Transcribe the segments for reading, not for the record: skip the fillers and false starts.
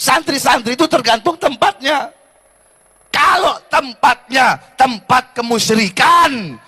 Santri-santri itu tergantung tempatnya. Kalau tempatnya tempat kemusyrikan.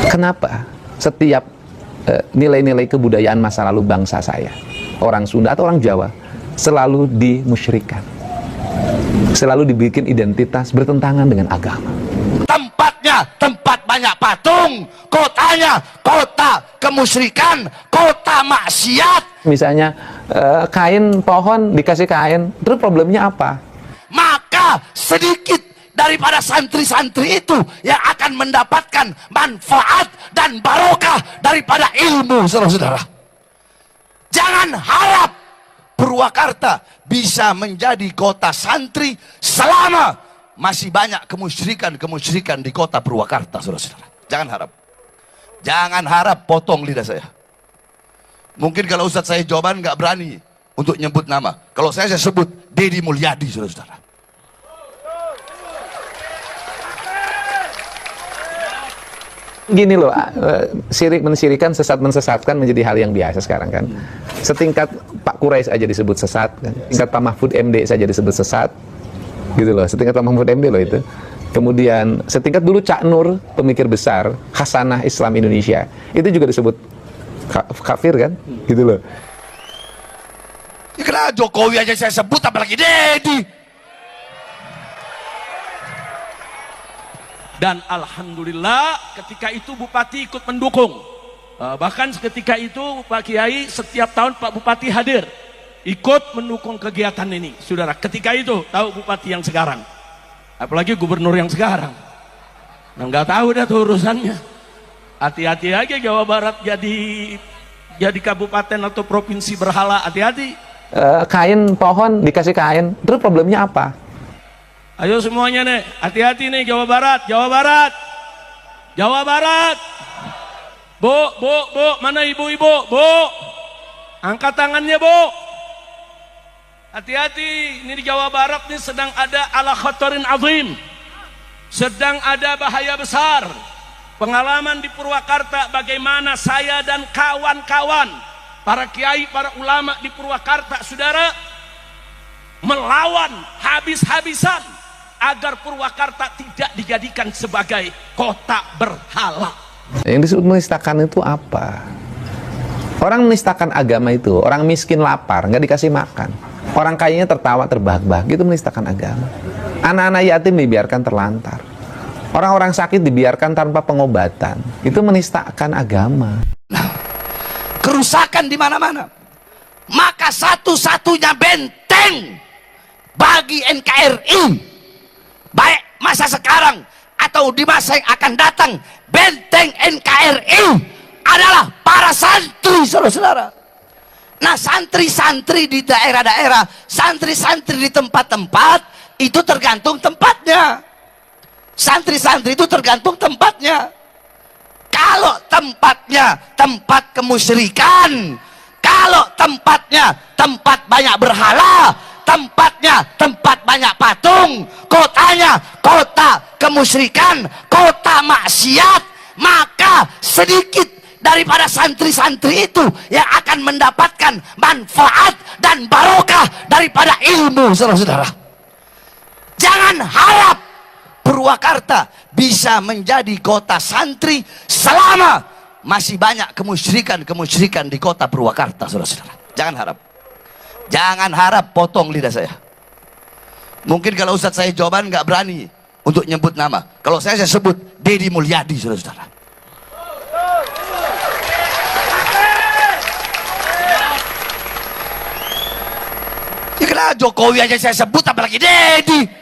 Kenapa setiap nilai-nilai kebudayaan masa lalu bangsa saya, orang Sunda atau orang Jawa, selalu dimusyrikan, selalu dibikin identitas bertentangan dengan agama? Tempatnya tempat banyak patung, kotanya kota kemusyrikan, kota maksiat. Misalnya kain pohon dikasih kain, terus problemnya apa? Maka sedikit daripada santri-santri itu yang akan mendapatkan manfaat dan barokah daripada ilmu, saudara-saudara. Jangan harap Purwakarta bisa menjadi kota santri selama masih banyak kemusyrikan di kota Purwakarta, saudara-saudara. Jangan harap. Jangan harap, potong lidah saya. Mungkin kalau Ustadz saya jawaban nggak berani untuk nyebut nama. Kalau saya sebut Deddy Mulyadi, saudara-saudara. Gini loh, sirik mensirikan, sesat mensesatkan menjadi hal yang biasa sekarang kan. Setingkat Pak Quraisy aja disebut sesat kan. Tingkat Pak Mahfud MD saja disebut sesat. Gitu loh, setingkat Pak Mahfud MD loh itu. Kemudian setingkat dulu Cak Nur, pemikir besar Hasanah Islam Indonesia, itu juga disebut kafir kan. Gitu loh. Ya, kenapa Jokowi aja saya sebut, apalagi Deddy. Dan alhamdulillah ketika itu Bupati ikut mendukung. Bahkan ketika itu Pak Kiai setiap tahun Pak Bupati hadir ikut mendukung kegiatan ini, saudara. Ketika itu tahu Bupati yang sekarang, apalagi Gubernur yang sekarang, nggak tahu dah tuh urusannya. Hati-hati aja Jawa Barat jadi kabupaten atau provinsi berhala, hati-hati. Kain pohon dikasih kain, terus problemnya apa? Ayo semuanya nih, hati-hati nih Jawa Barat, Jawa Barat, Jawa Barat. Bu, mana ibu-ibu? Bu, angkat tangannya bu. Hati-hati, ini di Jawa Barat nih sedang ada ala khatarin azim, sedang ada bahaya besar. Pengalaman di Purwakarta bagaimana saya dan kawan-kawan, para kiai, para ulama di Purwakarta, saudara, melawan habis-habisan agar Purwakarta tidak dijadikan sebagai kota berhala. Yang disebut menistakan itu apa? Orang menistakan agama itu, orang miskin lapar, nggak dikasih makan. Orang kayanya tertawa terbahak-bahak, itu menistakan agama. Anak-anak yatim dibiarkan terlantar. Orang-orang sakit dibiarkan tanpa pengobatan. Itu menistakan agama. Kerusakan di mana-mana. Maka satu-satunya benteng bagi NKRI, baik masa sekarang atau di masa yang akan datang, benteng NKRI adalah para santri, saudara-saudara. Nah, santri-santri di daerah-daerah, santri-santri di tempat-tempat, itu tergantung tempatnya. Santri-santri itu tergantung tempatnya. Kalau tempatnya tempat kemusyrikan, kalau tempatnya tempat banyak berhala, tempatnya tempat banyak patung, kotanya kota kemusyrikan, kota maksiat, maka sedikit daripada santri-santri itu yang akan mendapatkan manfaat dan barokah daripada ilmu, saudara-saudara. Jangan harap Purwakarta bisa menjadi kota santri selama masih banyak kemusyrikan di kota Purwakarta, saudara-saudara. Jangan harap. Jangan harap, potong lidah saya. Mungkin kalau Ustadz saya jawaban nggak berani untuk nyebut nama. Kalau saya sebut Deddy Mulyadi, saudara-saudara. Ya, kenapa Jokowi aja saya sebut, apalagi Deddy.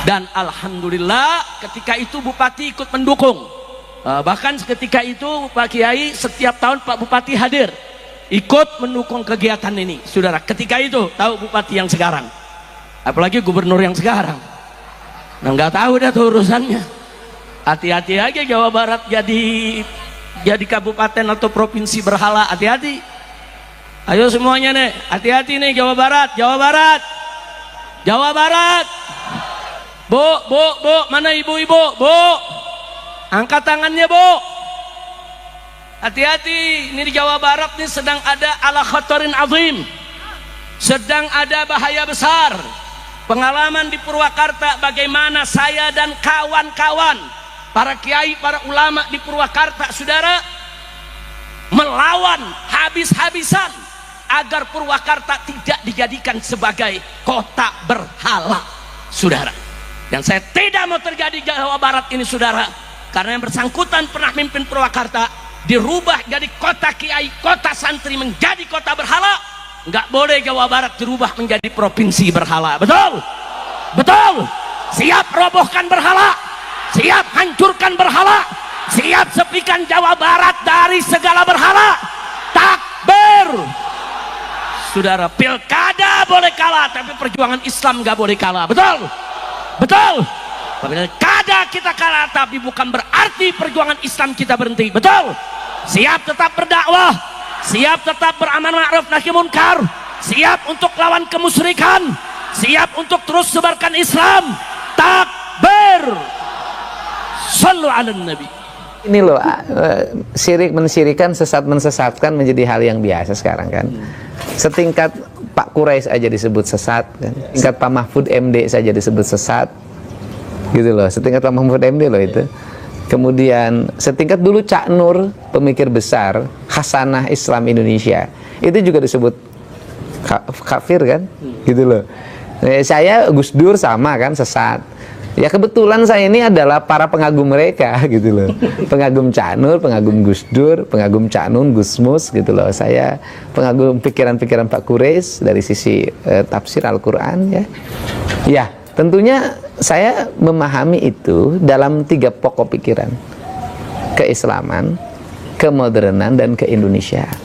Dan alhamdulillah ketika itu Bupati ikut mendukung. Bahkan ketika itu Pak Kiai setiap tahun Pak Bupati hadir ikut mendukung kegiatan ini, saudara. Ketika itu tahu Bupati yang sekarang, apalagi Gubernur yang sekarang, nggak tahu dah tuh urusannya. Hati-hati aja Jawa Barat jadi kabupaten atau provinsi berhala, hati-hati. Ayo semuanya nih, hati-hati nih Jawa Barat, Jawa Barat, Jawa Barat. Bu, mana ibu-ibu? Bu, angkat tangannya bu. hati-hati, ini di Jawa Barat ini sedang ada ala khatarin azim, sedang ada bahaya besar. Pengalaman di Purwakarta bagaimana saya dan kawan-kawan para kiai, para ulama di Purwakarta, saudara, melawan habis-habisan agar Purwakarta tidak dijadikan sebagai kota berhala, saudara. Dan saya tidak mau terjadi Jawa Barat ini, saudara, karena yang bersangkutan pernah mimpin Purwakarta dirubah jadi kota kiai, kota santri, menjadi kota berhala. Nggak boleh Jawa Barat dirubah menjadi provinsi berhala. Betul? Betul? Siap robohkan berhala, siap hancurkan berhala, siap sepikan Jawa Barat dari segala berhala. Takbir. Saudara, pilkada boleh kalah, tapi perjuangan Islam nggak boleh kalah. Betul? Betul? Pilkada kita kalah, tapi bukan berarti perjuangan Islam kita berhenti. Betul? Siap tetap berdakwah, siap tetap beramal ma'ruf nahi munkar, siap untuk lawan kemusyrikan, siap untuk terus sebarkan Islam. Takbir. Sallu ala nabi. Ini loh, syirik mensyirikan, sesat mensesatkan menjadi hal yang biasa sekarang kan. Setingkat Pak Quraisy aja disebut sesat kan. Setingkat Pak Mahfud MD saja disebut sesat. Gitu loh, setingkat Pak Mahfud MD loh itu. Kemudian setingkat dulu Cak Nur, pemikir besar Hasanah Islam Indonesia, itu juga disebut kafir kan, gitu loh. Saya Gus Dur sama kan, sesat. Ya kebetulan saya ini adalah para pengagum mereka, gitu loh. Pengagum Cak Nur, pengagum Gus Dur, pengagum Cak Nun, Gus Mus, gitu loh. Saya pengagum pikiran-pikiran Pak Quraisy dari sisi tafsir Al-Quran ya. Ya, tentunya saya memahami itu dalam 3 pokok pikiran: keislaman, kemodernan, dan keindonesiaan.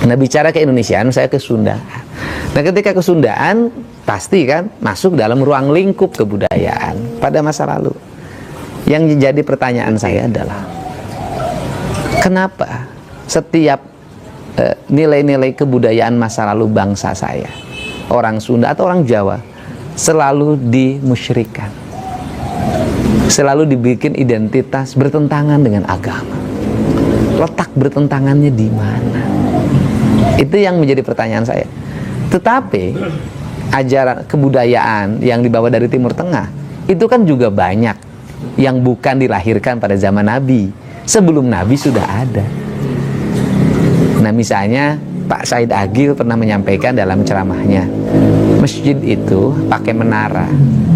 Nah, bicara keindonesiaan, saya ke Sunda. Nah, ketika ke Sundaan, pasti kan masuk dalam ruang lingkup kebudayaan pada masa lalu. Yang jadi pertanyaan saya adalah, kenapa setiap nilai-nilai kebudayaan masa lalu bangsa saya, orang Sunda atau orang Jawa, selalu dimusyrikan, selalu dibikin identitas bertentangan dengan agama? Letak bertentangannya di mana? Itu yang menjadi pertanyaan saya. Tetapi ajaran kebudayaan yang dibawa dari Timur Tengah itu kan juga banyak yang bukan dilahirkan pada zaman Nabi. Sebelum Nabi sudah ada. Nah, misalnya Pak Said Agil pernah menyampaikan dalam ceramahnya, masjid itu pakai menara.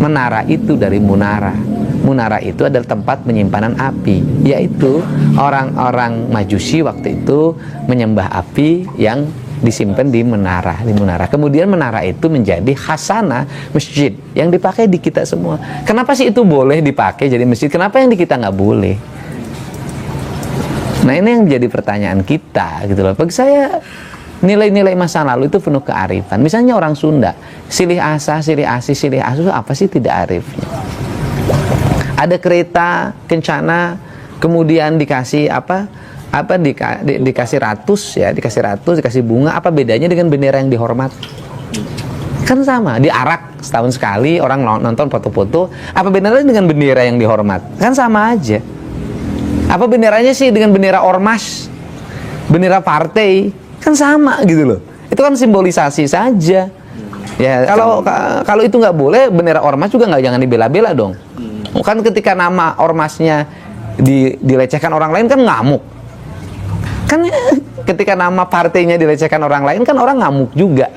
Menara itu dari munara. Munara itu adalah tempat penyimpanan api, yaitu orang-orang Majusi waktu itu menyembah api yang disimpan di menara, Kemudian menara itu menjadi khasanah masjid yang dipakai di kita semua. Kenapa sih itu boleh dipakai jadi masjid? Kenapa yang di kita nggak boleh? Nah, ini yang jadi pertanyaan kita, gitu loh. Bagi saya, nilai-nilai masa lalu itu penuh kearifan. Misalnya orang Sunda, silih asa, silih asi, silih asu, apa sih tidak arifnya? Ada kereta kencana, kemudian dikasih dikasih ratus ya, dikasih bunga. Apa bedanya dengan bendera yang dihormat? Kan sama, diarak setahun sekali, orang nonton foto-foto. Apa bedanya dengan bendera yang dihormat? Kan sama aja. Apa benderanya sih dengan bendera ormas, bendera partai? Kan sama gitu loh. Itu kan simbolisasi saja. Ya, kalau itu nggak boleh, bendera ormas juga jangan dibela-bela dong. Kan ketika nama ormasnya dilecehkan orang lain kan ngamuk. Kan ketika nama partainya dilecehkan orang lain kan orang ngamuk juga.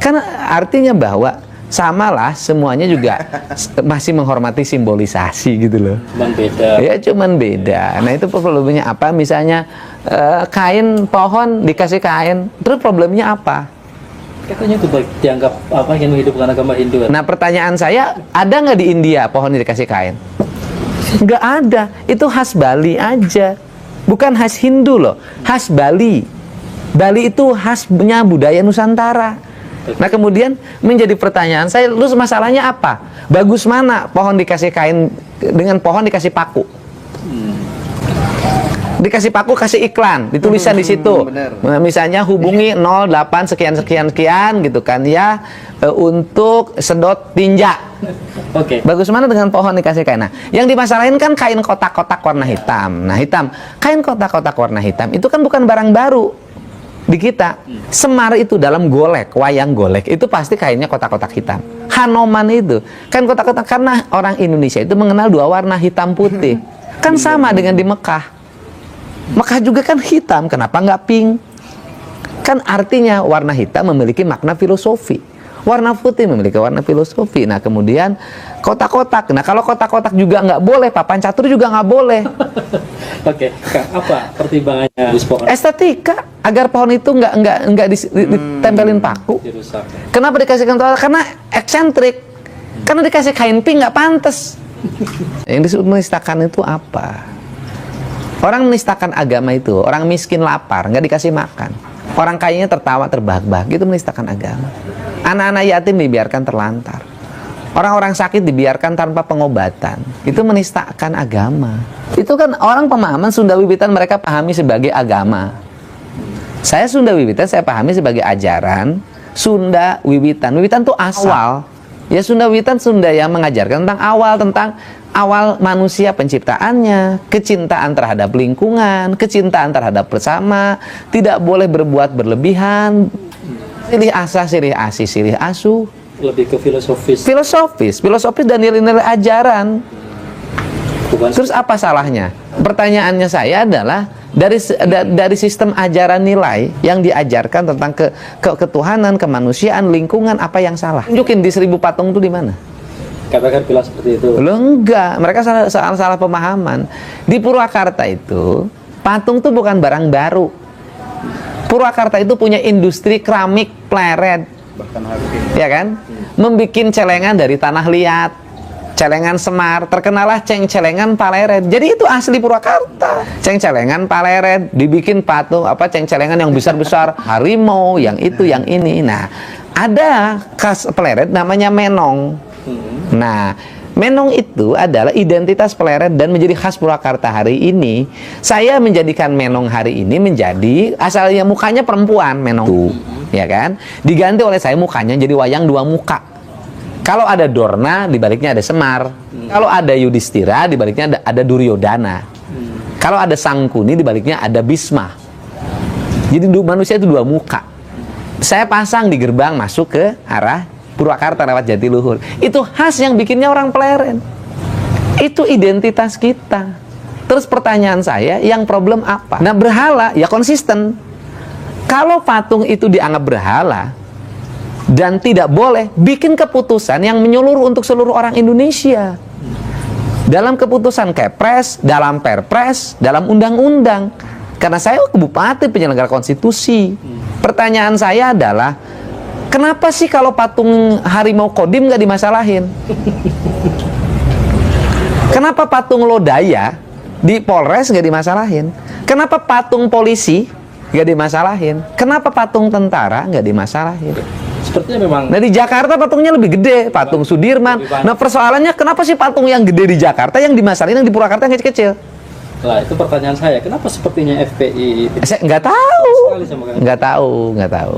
Kan artinya bahwa samalah semuanya juga masih menghormati simbolisasi gitu loh. Cuman beda. Ya cuman beda. Nah, itu problemnya apa? Misalnya kain pohon dikasih kain, terus problemnya apa? Katanya itu dianggap yang menghidupkan agama Hindu. Nah, pertanyaan saya, ada nggak di India pohon dikasih kain? Nggak ada. Itu khas Bali aja. Bukan khas Hindu loh, khas Bali. Bali itu khasnya budaya Nusantara. Nah, kemudian menjadi pertanyaan saya, lu masalahnya apa? Bagus mana pohon dikasih kain dengan pohon dikasih paku? Dikasih paku, kasih iklan, ditulisan di situ. Misalnya hubungi 08 sekian sekian sekian gitu kan ya, untuk sedot tinja. Oke. Bagus mana dengan pohon dikasih kain. Nah, yang dimasalahin kan kain kotak-kotak warna hitam. Nah, kain kotak-kotak warna hitam itu kan bukan barang baru di kita. Semar itu dalam golek, wayang golek itu pasti kainnya kotak-kotak hitam. Hanoman itu kan kotak-kotak, karena orang Indonesia itu mengenal dua warna hitam putih. Kan sama dengan di Mekah. Mekah juga kan hitam, kenapa nggak pink? Kan artinya warna hitam memiliki makna filosofi, warna putih memiliki warna filosofi. Nah kemudian kotak-kotak, nah kalau kotak-kotak juga nggak boleh, papan catur juga nggak boleh. Oke, Kang, apa pertimbangannya? Estetika, agar pohon itu nggak ditempelin paku. Dirusak. Kenapa dikasihkan total? Karena eksentrik. Karena dikasih kain pink nggak pantas. Yang disebut menistakan itu apa? Orang menistakan agama itu, orang miskin lapar, nggak dikasih makan. Orang kayanya tertawa terbahak-bahak, itu menistakan agama. Anak-anak yatim dibiarkan terlantar. Orang-orang sakit dibiarkan tanpa pengobatan. Itu menistakan agama. Itu kan orang pemahaman Sunda Wiwitan mereka pahami sebagai agama. Saya Sunda Wiwitan, saya pahami sebagai ajaran Sunda Wiwitan. Wiwitan itu awal. Ya Sunda Wiwitan, Sunda yang mengajarkan tentang awal manusia penciptaannya, kecintaan terhadap lingkungan, kecintaan terhadap bersama, tidak boleh berbuat berlebihan, silih asa, silih asi, silih asu. Lebih ke filosofis. Filosofis dan nilai-nilai ajaran. Bukan. Terus apa salahnya? Pertanyaannya saya adalah dari sistem ajaran nilai yang diajarkan tentang ketuhanan, kemanusiaan, lingkungan, apa yang salah? Tunjukin di 1000 patung itu di mana? Katakan bilang seperti itu. Loh enggak, mereka salah pemahaman. Di Purwakarta itu patung itu bukan barang baru. Purwakarta itu punya industri keramik pleret, ya kan? Membikin celengan dari tanah liat, celengan semar, terkenalah ceng-celengan Paleret. Jadi itu asli Purwakarta. Ceng-celengan Paleret, dibikin patung ceng-celengan yang besar-besar, harimau, yang itu, yang ini. Nah, ada khas Paleret namanya menong. Nah, menong itu adalah identitas Pleret dan menjadi khas Purwakarta hari ini. Saya menjadikan menong hari ini menjadi asalnya mukanya perempuan menong itu, ya kan? Diganti oleh saya mukanya jadi wayang dua muka. Kalau ada Dorna, di baliknya ada Semar. Kalau ada Yudhistira, di baliknya ada Duryodana. Kalau ada Sangkuni, di baliknya ada Bisma. Jadi manusia itu dua muka. Saya pasang di gerbang masuk ke arah Purwakarta lewat Jatiluhur. Itu khas yang bikinnya orang Pleret. Itu identitas kita. Terus pertanyaan saya, yang problem apa? Nah, berhala ya konsisten. Kalau patung itu dianggap berhala dan tidak boleh, bikin keputusan yang menyeluruh untuk seluruh orang Indonesia. Dalam keputusan Kepres, dalam Perpres, dalam undang-undang. Karena saya bupati penyelenggara konstitusi. Pertanyaan saya adalah, kenapa sih kalau patung harimau Kodim nggak dimasalahin? Kenapa patung Lodaya di Polres nggak dimasalahin? Kenapa patung polisi nggak dimasalahin? Kenapa patung tentara nggak dimasalahin? Sepertinya memang. Nah di Jakarta patungnya lebih gede, patung Sudirman. Nah persoalannya kenapa sih patung yang gede di Jakarta yang dimasalahin, yang di Purwakarta yang kecil-kecil? Nah itu pertanyaan saya, kenapa sepertinya FPI Saya nggak tahu, sekali sama Kang? nggak tahu.